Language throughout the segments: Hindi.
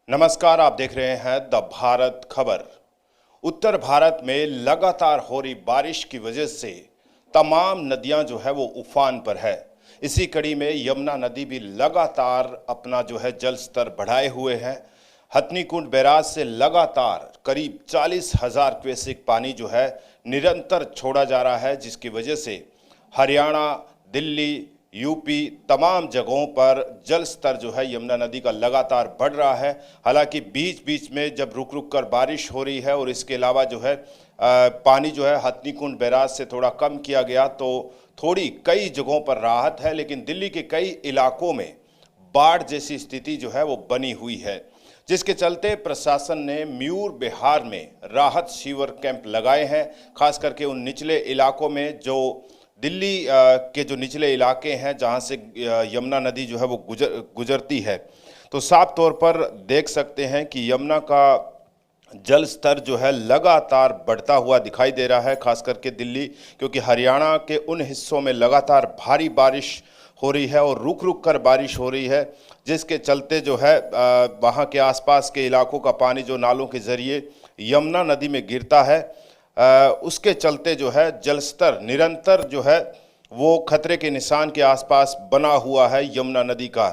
नमस्कार, आप देख रहे हैं द भारत खबर। उत्तर भारत में लगातार हो रही बारिश की वजह से तमाम नदियां जो है वो उफान पर है। इसी कड़ी में यमुना नदी भी लगातार अपना जो है जल स्तर बढ़ाए हुए है। हथनीकुंड बैराज से लगातार करीब 40,000 क्यूसेक पानी जो है निरंतर छोड़ा जा रहा है, जिसकी वजह से हरियाणा, दिल्ली, यूपी तमाम जगहों पर जल स्तर जो है यमुना नदी का लगातार बढ़ रहा है। हालांकि बीच बीच में जब रुक रुक कर बारिश हो रही है और इसके अलावा जो है पानी जो है हथनीकुंड बैराज से थोड़ा कम किया गया, तो थोड़ी कई जगहों पर राहत है। लेकिन दिल्ली के कई इलाकों में बाढ़ जैसी स्थिति जो है वो बनी हुई है, जिसके चलते प्रशासन ने म्यूर बिहार में राहत शिविर कैंप लगाए हैं। खास करके उन निचले इलाकों में जो दिल्ली के जो निचले इलाके हैं जहां से यमुना नदी जो है वो गुजरती है, तो साफ तौर पर देख सकते हैं कि यमुना का जल स्तर जो है लगातार बढ़ता हुआ दिखाई दे रहा है, खास करके दिल्ली, क्योंकि हरियाणा के उन हिस्सों में लगातार भारी बारिश हो रही है और रुक रुक कर बारिश हो रही है, जिसके चलते जो है वहाँ के आसपास के इलाकों का पानी जो नालों के ज़रिए यमुना नदी में गिरता है, उसके चलते जो है जल स्तर निरंतर जो है वो खतरे के निशान के आसपास बना हुआ है यमुना नदी का।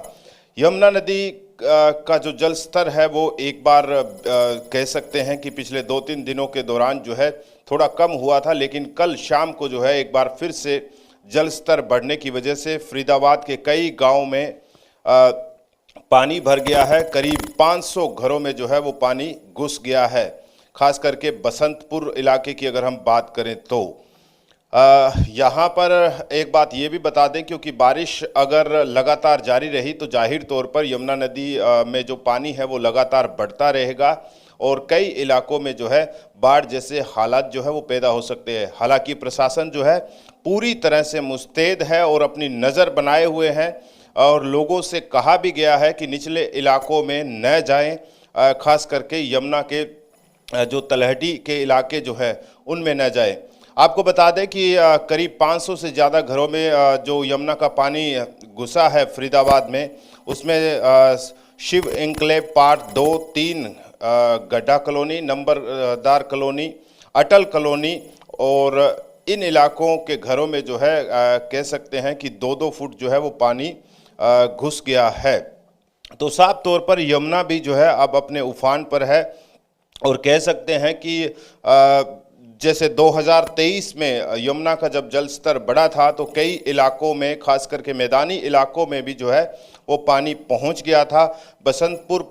यमुना नदी का जो जल स्तर है वो एक बार कह सकते हैं कि पिछले 2-3 दिनों के दौरान जो है थोड़ा कम हुआ था, लेकिन कल शाम को जो है एक बार फिर से जल स्तर बढ़ने की वजह से फरीदाबाद के कई गाँव में पानी भर गया है। करीब 500 घरों में जो है वो पानी घुस गया है। खास करके बसंतपुर इलाके की अगर हम बात करें तो यहाँ पर एक बात ये भी बता दें, क्योंकि बारिश अगर लगातार जारी रही तो जाहिर तौर पर यमुना नदी में जो पानी है वो लगातार बढ़ता रहेगा और कई इलाकों में जो है बाढ़ जैसे हालात जो है वो पैदा हो सकते हैं। हालांकि प्रशासन जो है पूरी तरह से मुस्तैद है और अपनी नज़र बनाए हुए हैं और लोगों से कहा भी गया है कि निचले इलाकों में न जाएं, खास करके यमुना के जो तलहटी के इलाके जो है उनमें न जाए। आपको बता दें कि करीब 500 से ज़्यादा घरों में जो यमुना का पानी घुसा है फरीदाबाद में, उसमें शिव एन्क्लेव पार्ट 2, 3, गड्ढा कॉलोनी, नंबरदार कॉलोनी, अटल कॉलोनी और इन इलाकों के घरों में जो है कह सकते हैं कि 2-2 फुट जो है वो पानी घुस गया है। तो साफ तौर पर यमुना भी जो है अब अपने उफान पर है और कह सकते हैं कि जैसे 2023 में यमुना का जब जल स्तर बढ़ा था तो कई इलाकों में, खास करके मैदानी इलाकों में भी जो है वो पानी पहुंच गया था। बसंतपुर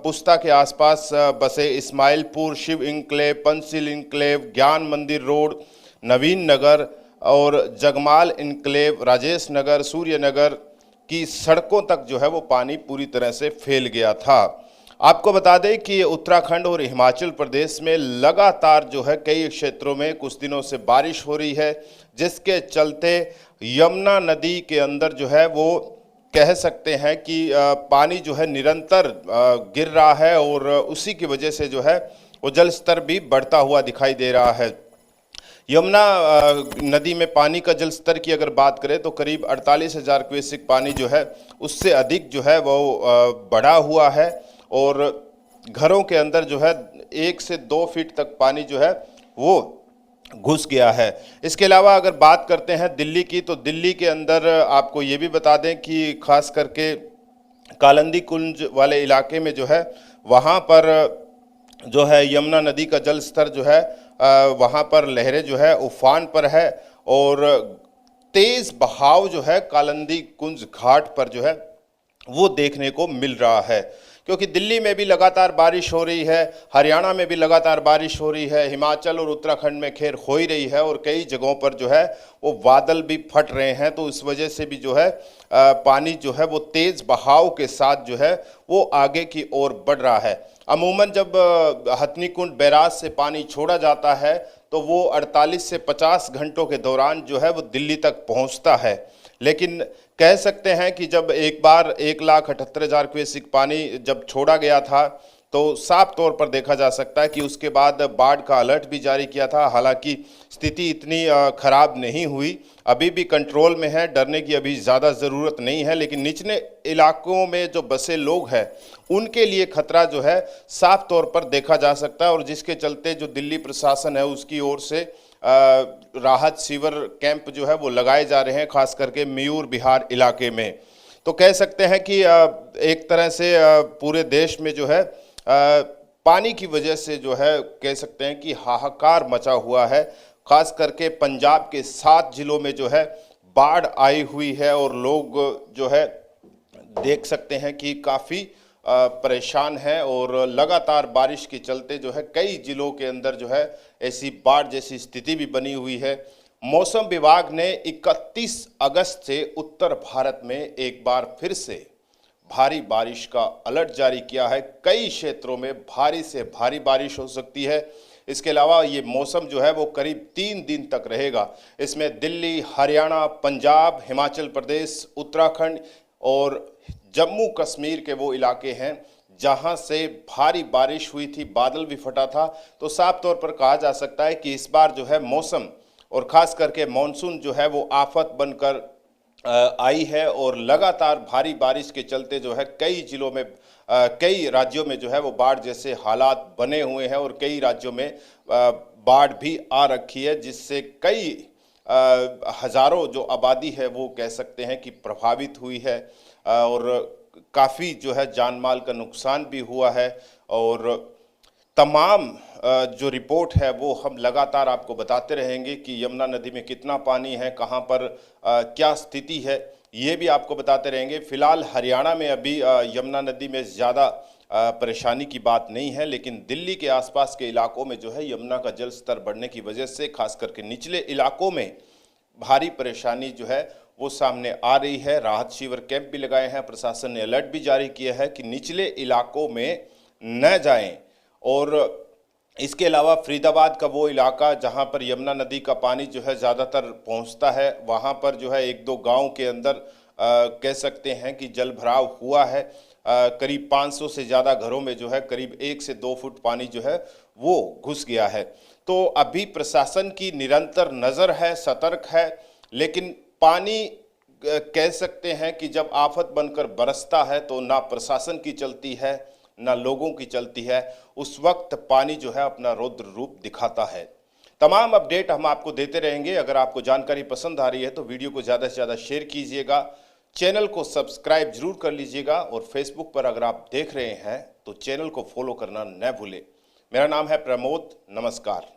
पुस्ता के आसपास बसे इस्माइलपुर, शिव इनक्लेव, पंचशील इनक्लेव, ज्ञान मंदिर रोड, नवीन नगर और जगमाल इनक्लेव, राजेश नगर, सूर्य नगर की सड़कों तक जो है वो पानी पूरी तरह से फैल गया था। आपको बता दें कि उत्तराखंड और हिमाचल प्रदेश में लगातार जो है कई क्षेत्रों में कुछ दिनों से बारिश हो रही है, जिसके चलते यमुना नदी के अंदर जो है वो कह सकते हैं कि पानी जो है निरंतर गिर रहा है और उसी की वजह से जो है वो जल स्तर भी बढ़ता हुआ दिखाई दे रहा है। यमुना नदी में पानी का जल स्तर की अगर बात करें तो करीब 48,000 क्यूसेक पानी जो है उससे अधिक जो है वो बढ़ा हुआ है और घरों के अंदर जो है 1 से 2 फीट तक पानी जो है वो घुस गया है। इसके अलावा अगर बात करते हैं दिल्ली की, तो दिल्ली के अंदर आपको ये भी बता दें कि खास करके कालिंदी कुंज वाले इलाके में जो है वहाँ पर जो है यमुना नदी का जल स्तर जो है वहाँ पर लहरें जो है उफान पर है और तेज़ बहाव जो है कालिंदी कुंज घाट पर जो है वो देखने को मिल रहा है। क्योंकि दिल्ली में भी लगातार बारिश हो रही है, हरियाणा में भी लगातार बारिश हो रही है, हिमाचल और उत्तराखंड में खैर हो ही रही है और कई जगहों पर जो है वो बादल भी फट रहे हैं, तो इस वजह से भी जो है पानी जो है वो तेज़ बहाव के साथ जो है वो आगे की ओर बढ़ रहा है। अमूमन जब हथनीकुंड बैराज से पानी छोड़ा जाता है तो वो 48 से 50 घंटों के दौरान जो है वो दिल्ली तक पहुंचता है, लेकिन कह सकते हैं कि जब एक बार 1,78,000 क्यूसेक पानी जब छोड़ा गया था तो साफ तौर पर देखा जा सकता है कि उसके बाद बाढ़ का अलर्ट भी जारी किया था। हालांकि स्थिति इतनी खराब नहीं हुई, अभी भी कंट्रोल में है, डरने की अभी ज़्यादा ज़रूरत नहीं है। लेकिन निचले इलाकों में जो बसे लोग हैं उनके लिए खतरा जो है साफ तौर पर देखा जा सकता है, और जिसके चलते जो दिल्ली प्रशासन है उसकी ओर से राहत शिविर कैंप जो है वो लगाए जा रहे हैं, खास करके मयूर विहार इलाके में। तो कह सकते हैं कि एक तरह से पूरे देश में जो है पानी की वजह से जो है कह सकते हैं कि हाहाकार मचा हुआ है। खास करके पंजाब के 7 जिलों में जो है बाढ़ आई हुई है, और लोग जो है देख सकते हैं कि काफ़ी परेशान है, और लगातार बारिश के चलते जो है कई जिलों के अंदर जो है ऐसी बाढ़ जैसी स्थिति भी बनी हुई है। मौसम विभाग ने 31 अगस्त से उत्तर भारत में एक बार फिर से भारी बारिश का अलर्ट जारी किया है। कई क्षेत्रों में भारी से भारी बारिश हो सकती है। इसके अलावा ये मौसम जो है वो करीब 3 दिन तक रहेगा। इसमें दिल्ली, हरियाणा, पंजाब, हिमाचल प्रदेश, उत्तराखंड और जम्मू कश्मीर के वो इलाके हैं जहां से भारी बारिश हुई थी, बादल भी फटा था। तो साफ तौर पर कहा जा सकता है कि इस बार जो है मौसम और ख़ास करके मानसून जो है वो आफत बनकर आई है, और लगातार भारी बारिश के चलते जो है कई जिलों में कई राज्यों में जो है वो बाढ़ जैसे हालात बने हुए हैं, और कई राज्यों में बाढ़ भी आ रखी है, जिससे कई हज़ारों जो आबादी है वो कह सकते हैं कि प्रभावित हुई है, और काफ़ी जो है जान माल का नुकसान भी हुआ है। और तमाम जो रिपोर्ट है वो हम लगातार आपको बताते रहेंगे कि यमुना नदी में कितना पानी है, कहाँ पर क्या स्थिति है, ये भी आपको बताते रहेंगे। फिलहाल हरियाणा में अभी यमुना नदी में ज़्यादा परेशानी की बात नहीं है, लेकिन दिल्ली के आसपास के इलाकों में जो है यमुना का जल स्तर बढ़ने की वजह से खास करके निचले इलाकों में भारी परेशानी जो है वो सामने आ रही है। राहत शिविर कैंप भी लगाए हैं, प्रशासन ने अलर्ट भी जारी किया है कि निचले इलाकों में न जाएं। और इसके अलावा फरीदाबाद का वो इलाका जहां पर यमुना नदी का पानी जो है ज़्यादातर पहुंचता है, वहां पर जो है 1-2 गांव के अंदर कह सकते हैं कि जल भराव हुआ है। करीब 500 से ज़्यादा घरों में जो है करीब 1 से 2 फुट पानी जो है वो घुस गया है। तो अभी प्रशासन की निरंतर नज़र है, सतर्क है, लेकिन पानी कह सकते हैं कि जब आफत बनकर बरसता है तो ना प्रशासन की चलती है ना लोगों की चलती है, उस वक्त पानी जो है अपना रौद्र रूप दिखाता है। तमाम अपडेट हम आपको देते रहेंगे। अगर आपको जानकारी पसंद आ रही है तो वीडियो को ज़्यादा से ज़्यादा शेयर कीजिएगा, चैनल को सब्सक्राइब जरूर कर लीजिएगा, और फेसबुक पर अगर आप देख रहे हैं तो चैनल को फॉलो करना न भूलें। मेरा नाम है प्रमोद, नमस्कार।